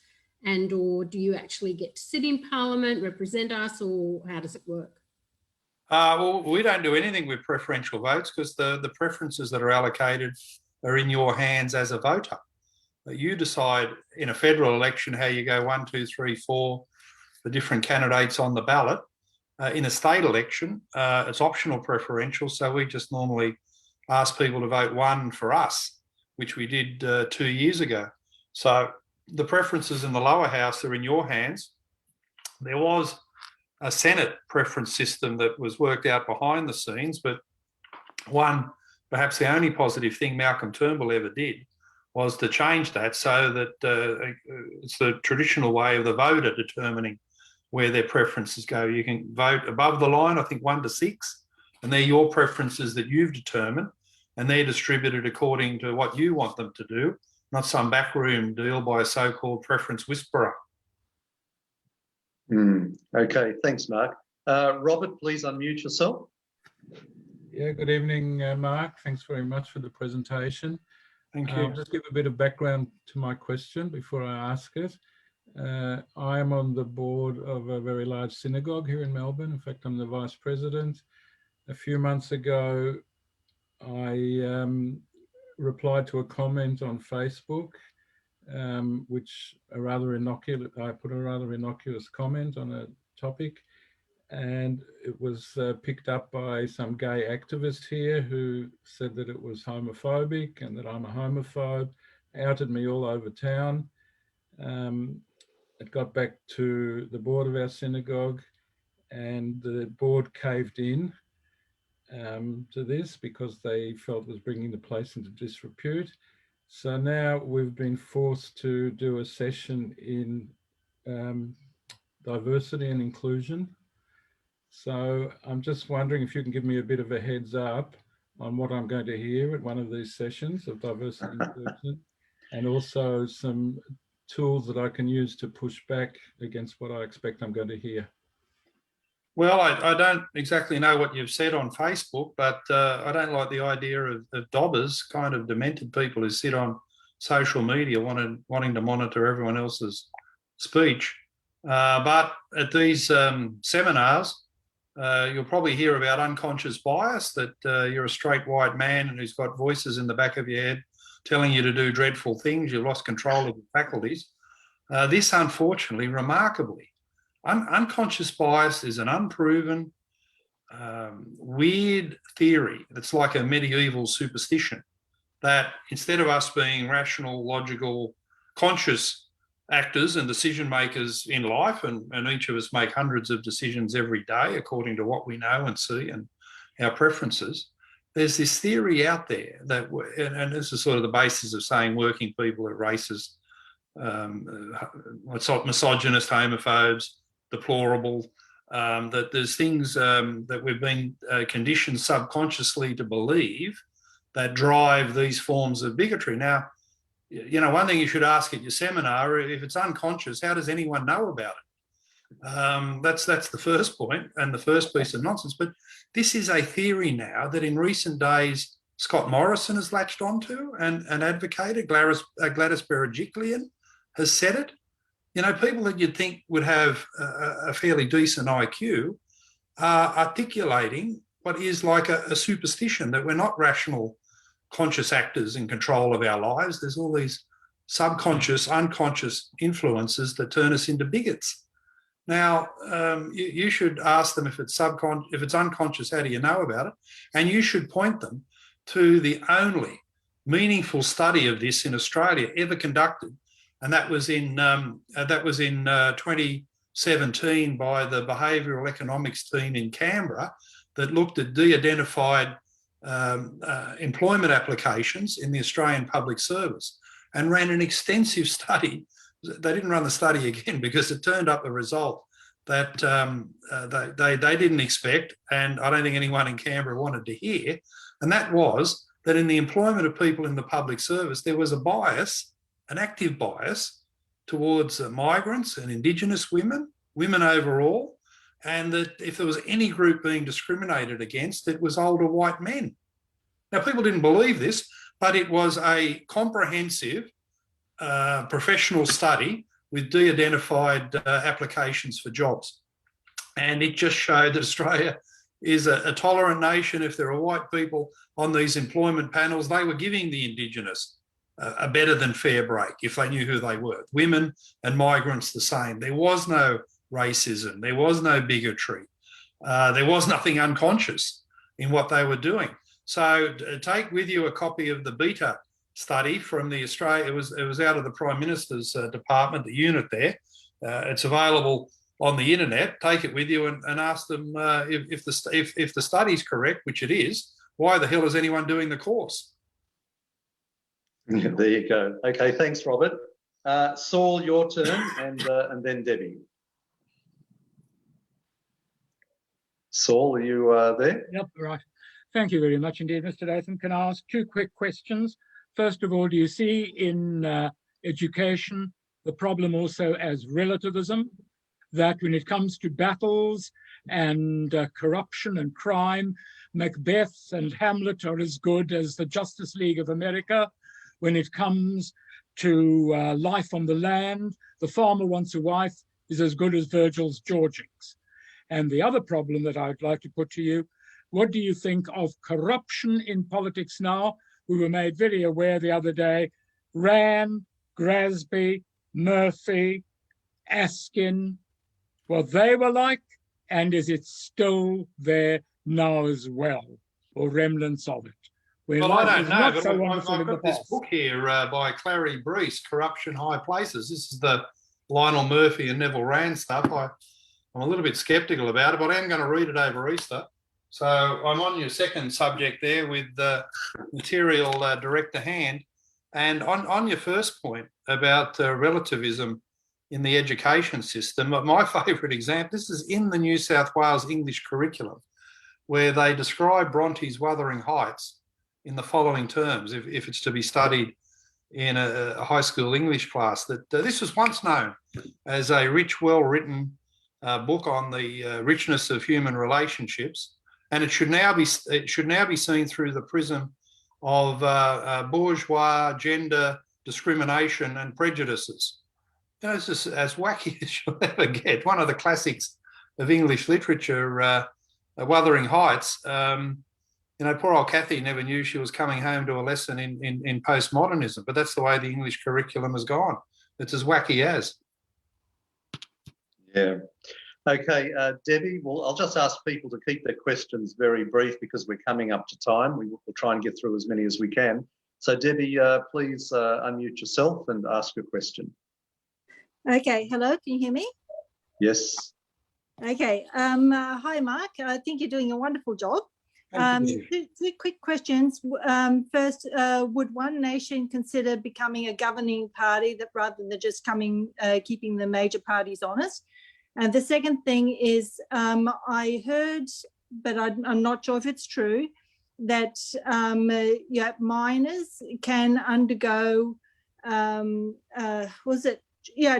And or do you actually get to sit in Parliament, represent us, or how does it work? Well, we don't do anything with preferential votes because the preferences that are allocated are in your hands as a voter. You decide in a federal election how you go 1, 2, 3, 4, the different candidates on the ballot. In a state election, it's optional preferential, so we just normally ask people to vote one for us, which we did 2 years ago. So the preferences in the lower house are in your hands. There was a Senate preference system that was worked out behind the scenes, but one, perhaps the only positive thing Malcolm Turnbull ever did was to change that so that it's the traditional way of the voter determining where their preferences go. You can vote above the line, I think 1 to 6, and they're your preferences that you've determined, and they're distributed according to what you want them to do, not some backroom deal by a so-called preference whisperer. Okay, thanks, Mark. Robert, please unmute yourself. Yeah, good evening, Mark. Thanks very much for the presentation. Thank you. I'll just give a bit of background to my question before I ask it. I am on the board of a very large synagogue here in Melbourne. In fact, I'm the vice president. A few months ago, I replied to a comment on Facebook, which I put a rather innocuous comment on a topic, and it was picked up by some gay activist here who said that it was homophobic and that I'm a homophobe, outed me all over town. It got back to the board of our synagogue, and the board caved in to this because they felt it was bringing the place into disrepute. So now we've been forced to do a session in diversity and inclusion. So I'm just wondering if you can give me a bit of a heads up on what I'm going to hear at one of these sessions of diversity and inclusion, and also some tools that I can use to push back against what I expect I'm going to hear. Well, I don't exactly know what you've said on Facebook, but I don't like the idea of dobbers, kind of demented people who sit on social media wanting to monitor everyone else's speech. But at these seminars, you'll probably hear about unconscious bias, that you're a straight white man and who's got voices in the back of your head telling you to do dreadful things. You've lost control of your faculties. This, unfortunately, remarkably, unconscious bias is an unproven, weird theory that's like a medieval superstition, that instead of us being rational, logical, conscious actors and decision makers in life, and each of us make hundreds of decisions every day according to what we know and see and our preferences, there's this theory out there that, and this is sort of the basis of saying working people are racist, misogynist, homophobes, deplorable, that there's things that we've been conditioned subconsciously to believe that drive these forms of bigotry. Now, you know, one thing you should ask at your seminar, if it's unconscious, how does anyone know about it? That's the first point and the first piece of nonsense. But this is a theory now that in recent days Scott Morrison has latched onto and advocated. Gladys Berejiklian has said it. You know, people that you'd think would have a fairly decent IQ are articulating what is like a superstition, that we're not rational, conscious actors in control of our lives. There's all these subconscious, unconscious influences that turn us into bigots. Now, you should ask them if it's unconscious, how do you know about it? And you should point them to the only meaningful study of this in Australia ever conducted, and that was in 2017 by the behavioural economics team in Canberra, that looked at de-identified employment applications in the Australian public service and ran an extensive study. They didn't run the study again because it turned up a result that they didn't expect, and I don't think anyone in Canberra wanted to hear, and that was that in the employment of people in the public service, there was a bias, an active bias towards migrants and Indigenous women overall, and that if there was any group being discriminated against, it was older white men. Now, people didn't believe this, but it was a comprehensive professional study with de-identified applications for jobs. And it just showed that Australia is a tolerant nation. If there are white people on these employment panels, they were giving the Indigenous a better than fair break if they knew who they were. Women and migrants the same. There was no racism. There was no bigotry. There was nothing unconscious in what they were doing. So take with you a copy of the Beta study from the Australia. It was out of the Prime Minister's department, the unit there. It's available on the internet. Take it with you and ask them if the study's correct, which it is. Why the hell is anyone doing the course? There you go. Okay, thanks, Robert. Saul, your turn, and then Debbie. Saul, are you there? Yep, right. Thank you very much indeed, Mr. Latham. Can I ask two quick questions? First of all, do you see in education the problem also as relativism, that when it comes to battles and corruption and crime, Macbeth and Hamlet are as good as the Justice League of America? When it comes to life on the land, the farmer wants a wife is as good as Virgil's Georgics. And the other problem that I'd like to put to you, what do you think of corruption in politics now? We were made very aware the other day, Rann, Grasby, Murphy, Askin, what they were like, and is it still there now as well, or remnants of it? Well, I don't know, but I've got this book here by Clary Breese, Corruption High Places. This is the Lionel Murphy and Neville Rann stuff. I'm a little bit sceptical about it, but I am going to read it over Easter. So I'm on your second subject there with material direct to hand. And on your first point about relativism in the education system, my favourite example, this is in the New South Wales English curriculum, where they describe Bronte's Wuthering Heights in the following terms, if it's to be studied in a high school English class, that this was once known as a rich, well-written book on the richness of human relationships, and it should now be seen through the prism of bourgeois gender discrimination and prejudices. You know, it's just as wacky as you'll ever get. One of the classics of English literature, Wuthering Heights. You know, poor old Kathy never knew she was coming home to a lesson in postmodernism, but that's the way the English curriculum has gone. It's as wacky as. Yeah. Okay, Debbie, well, I'll just ask people to keep their questions very brief because we're coming up to time. We'll try and get through as many as we can. So, Debbie, please unmute yourself and ask your question. Okay, hello, can you hear me? Yes. Okay, hi, Mark. I think you're doing a wonderful job. Two quick questions. First, would One Nation consider becoming a governing party that rather than just keeping the major parties honest? And the second thing is, I heard, but I'm not sure if it's true, that minors can undergo,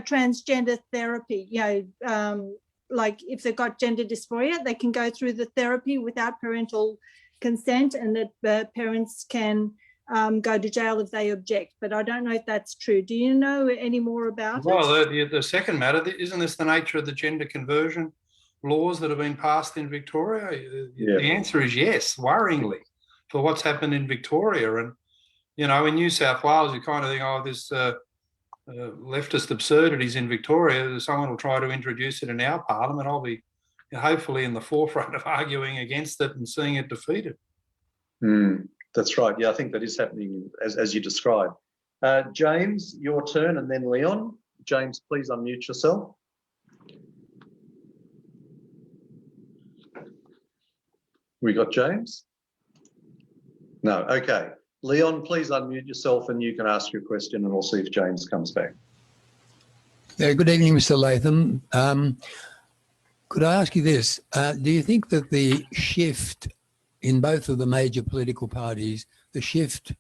transgender therapy. Like if they've got gender dysphoria, they can go through the therapy without parental consent, and that parents can go to jail if they object. But I don't know if that's true. Do you know any more about it? Well, the second matter, isn't this the nature of the gender conversion laws that have been passed in Victoria? Yeah. The answer is yes, worryingly, for what's happened in Victoria. And, you know, in New South Wales, you kind of think, oh, this leftist absurdities in Victoria, someone will try to introduce it in our parliament. I'll be hopefully in the forefront of arguing against it and seeing it defeated. That's right. Yeah, I think that is happening as you described. James, your turn, and then Leon. James, please unmute yourself. We got James? No, okay. Leon, please unmute yourself and you can ask your question and we'll see if James comes back. Yeah, good evening, Mr. Latham. Could I ask you this? Do you think that the shift in both of the major political parties, the shift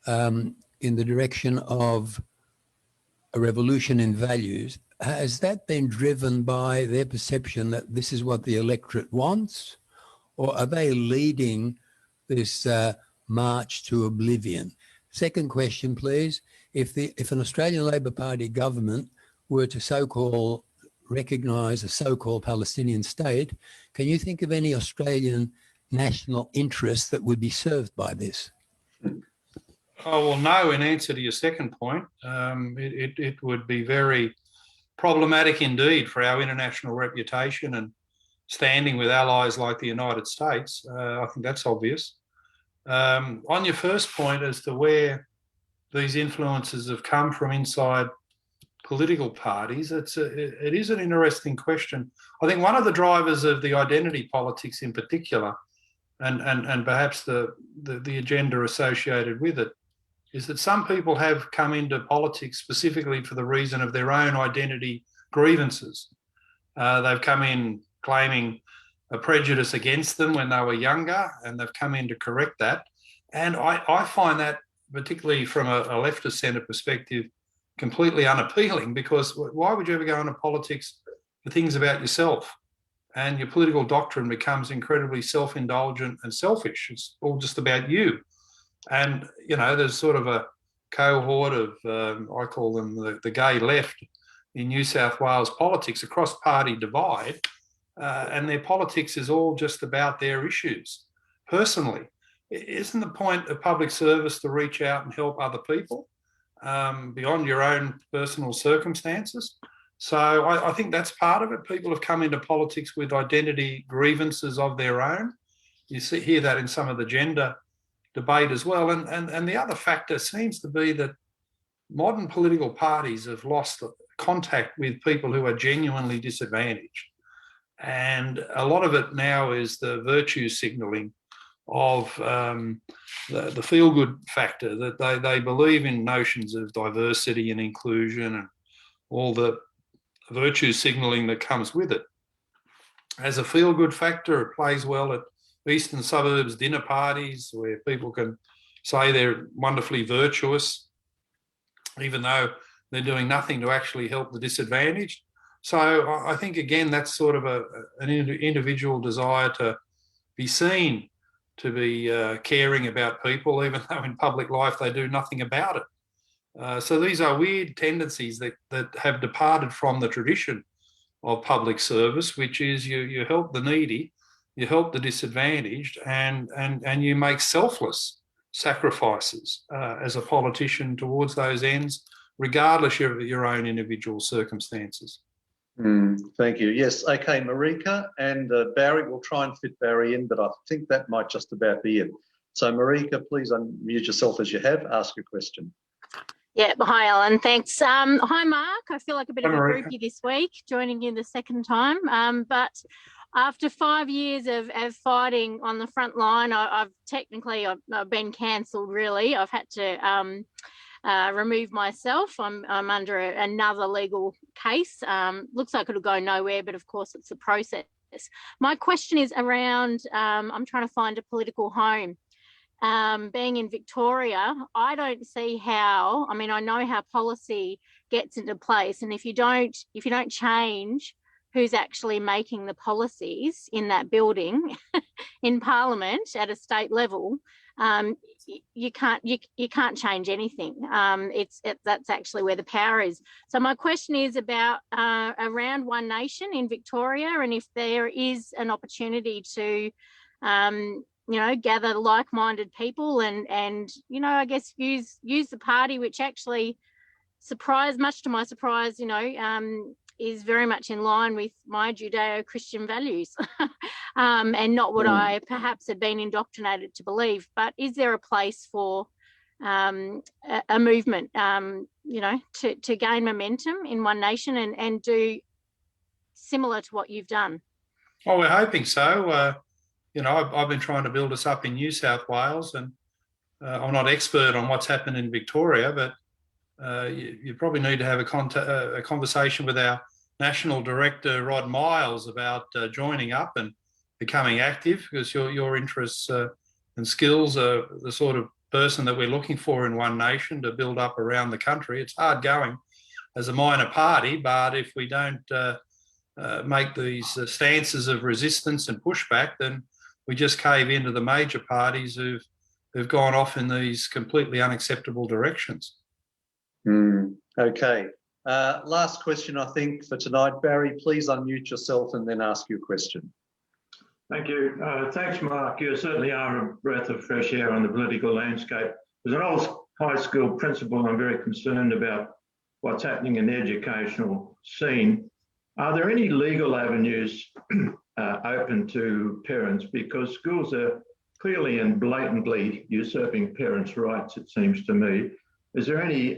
in the direction of a revolution in values, has that been driven by their perception that this is what the electorate wants? Or are they leading this march to oblivion? Second question, please. If an Australian Labor Party government were to so-called recognise a so-called Palestinian state, can you think of any Australian national interest that would be served by this? Oh, well, no, in answer to your second point, it would be very problematic indeed for our international reputation and standing with allies like the United States. I think that's obvious. On your first point as to where these influences have come from inside political parties, it is an interesting question. I think one of the drivers of the identity politics in particular, and perhaps the agenda associated with it, is that some people have come into politics specifically for the reason of their own identity grievances. They've come in claiming a prejudice against them when they were younger, and they've come in to correct that. And I find that, particularly from a leftist centre perspective, completely unappealing, because why would you ever go into politics for things about yourself? And your political doctrine becomes incredibly self-indulgent and selfish. It's all just about you. And, you know, there's sort of a cohort of, I call them the gay left in New South Wales politics, a cross-party divide, and their politics is all just about their issues. Personally, isn't the point of public service to reach out and help other people beyond your own personal circumstances? So I think that's part of it. People have come into politics with identity grievances of their own. You hear that in some of the gender debate as well. And the other factor seems to be that modern political parties have lost contact with people who are genuinely disadvantaged. And a lot of it now is the virtue signalling of the feel-good factor, that they believe in notions of diversity and inclusion and all the virtue signalling that comes with it. As a feel-good factor, it plays well at eastern suburbs dinner parties where people can say they're wonderfully virtuous, even though they're doing nothing to actually help the disadvantaged. So I think, again, that's sort of an individual desire to be seen, to be caring about people, even though in public life they do nothing about it. So these are weird tendencies that have departed from the tradition of public service, which is you help the needy, you help the disadvantaged, and you make selfless sacrifices as a politician towards those ends, regardless of your own individual circumstances. Thank you. Yes, okay, Marika and Barry, we'll try and fit Barry in, but I think that might just about be it. So Marika, please unmute yourself as you have, ask your question. Yeah, hi Alan, thanks. Hi Mark, I feel like a bit of a groupie this week, joining you the second time. But after 5 years of fighting on the front line, I've been cancelled really. I've had to remove myself. I'm under another legal case. Looks like it'll go nowhere, but of course it's a process. My question is around, I'm trying to find a political home. Being in Victoria, I don't see how, I mean, I know how policy gets into place, and if you don't change who's actually making the policies in that building in Parliament at a state level, you can't change anything. That's actually where the power is. So my question is about around One Nation in Victoria, and if there is an opportunity to gather like-minded people and I guess use the party, which actually much to my surprise, is very much in line with my Judeo-Christian values and not what I perhaps had been indoctrinated to believe. But is there a place for a movement, to gain momentum in One Nation and do similar to what you've done? Well, we're hoping so. I've been trying to build us up in New South Wales, and I'm not expert on what's happened in Victoria, but you probably need to have a conversation with our National Director, Rod Miles, about joining up and becoming active, because your interests and skills are the sort of person that we're looking for in One Nation to build up around the country. It's hard going as a minor party, but if we don't make these stances of resistance and pushback, then we just cave into the major parties who've gone off in these completely unacceptable directions. Okay. Last question, I think, for tonight. Barry, please unmute yourself and then ask your question. Thank you. Thanks, Mark. You certainly are a breath of fresh air on the political landscape. As an old high school principal, I'm very concerned about what's happening in the educational scene. Are there any legal avenues open to parents? Because schools are clearly and blatantly usurping parents' rights, it seems to me. Is there any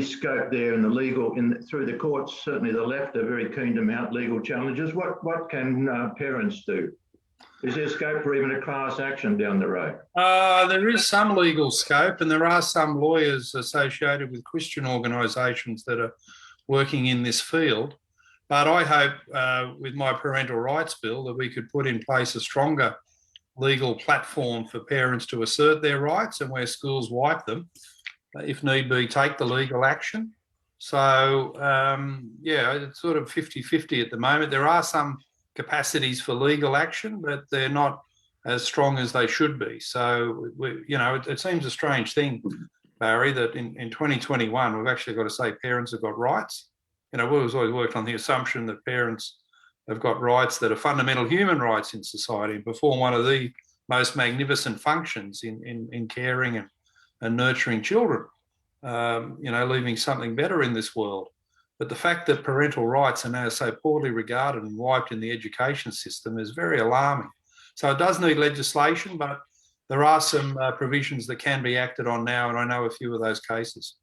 scope there in the legal, through the courts? Certainly the left are very keen to mount legal challenges. What can parents do? Is there scope for even a class action down the road? There is some legal scope, and there are some lawyers associated with Christian organisations that are working in this field. But I hope with my parental rights bill that we could put in place a stronger legal platform for parents to assert their rights, and where schools wipe them, if need be, take the legal action. So, yeah, it's sort of 50-50 at the moment. There are some capacities for legal action, but they're not as strong as they should be. So, it seems a strange thing, Barry, that in 2021, we've actually got to say parents have got rights. We've always worked on the assumption that parents have got rights that are fundamental human rights in society and perform one of the most magnificent functions in caring and nurturing children, leaving something better in this world. But the fact that parental rights are now so poorly regarded and wiped in the education system is very alarming. So it does need legislation, but there are some provisions that can be acted on now, and I know a few of those cases.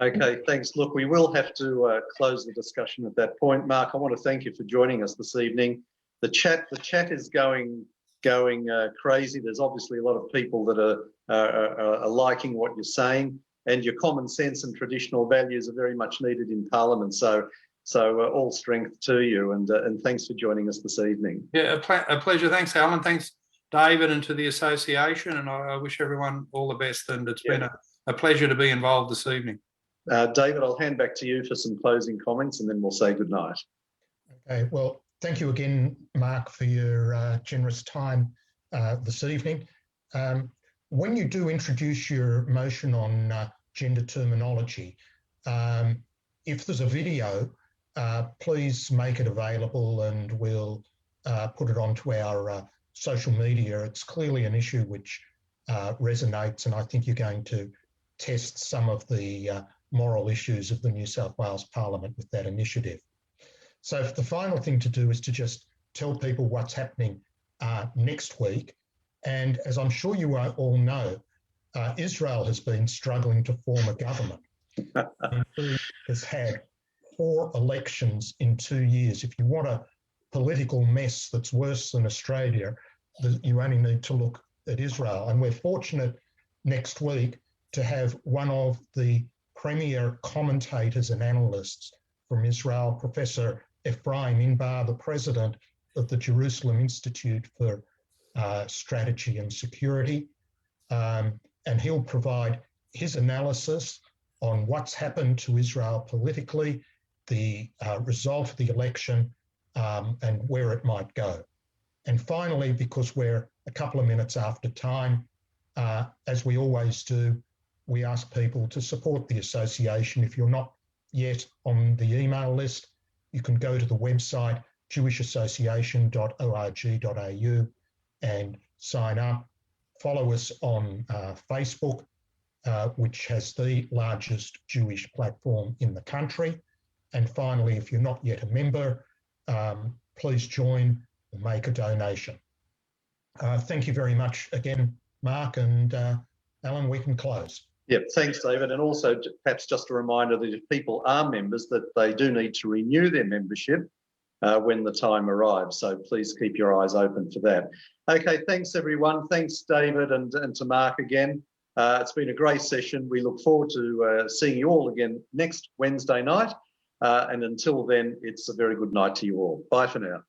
Okay, thanks. Look, we will have to close the discussion at that point. Mark, I want to thank you for joining us this evening. The chat is going crazy. There's obviously a lot of people that are liking what you're saying, and your common sense and traditional values are very much needed in Parliament. So all strength to you, and thanks for joining us this evening. Yeah, a pleasure. Thanks, Alan. Thanks, David, and to the association. And I wish everyone all the best. And it's been a pleasure to be involved this evening. David, I'll hand back to you for some closing comments, and then we'll say good night. Okay, well, thank you again, Mark, for your generous time this evening. When you do introduce your motion on gender terminology, if there's a video, please make it available and we'll put it onto our social media. It's clearly an issue which resonates, and I think you're going to test some of the moral issues of the New South Wales Parliament with that initiative. So the final thing to do is to just tell people what's happening next week. And as I'm sure you all know, Israel has been struggling to form a government. It has had 4 elections in 2 years. If you want a political mess that's worse than Australia, you only need to look at Israel. And we're fortunate next week to have one of the premier commentators and analysts from Israel, Professor Ephraim Inbar, the president of the Jerusalem Institute for Strategy and Security. And he'll provide his analysis on what's happened to Israel politically, the result of the election, and where it might go. And finally, because we're a couple of minutes after time, as we always do, we ask people to support the association. If you're not yet on the email list, you can go to the website jewishassociation.org.au and sign up. Follow us on Facebook, which has the largest Jewish platform in the country. And finally, if you're not yet a member, please join or make a donation. Thank you very much again, Mark, and Alan, we can close. Yeah, thanks, David. And also perhaps just a reminder that if people are members, that they do need to renew their membership when the time arrives. So please keep your eyes open for that. Okay, thanks everyone. Thanks, David, and to Mark again. It's been a great session. We look forward to seeing you all again next Wednesday night. And until then, it's a very good night to you all. Bye for now.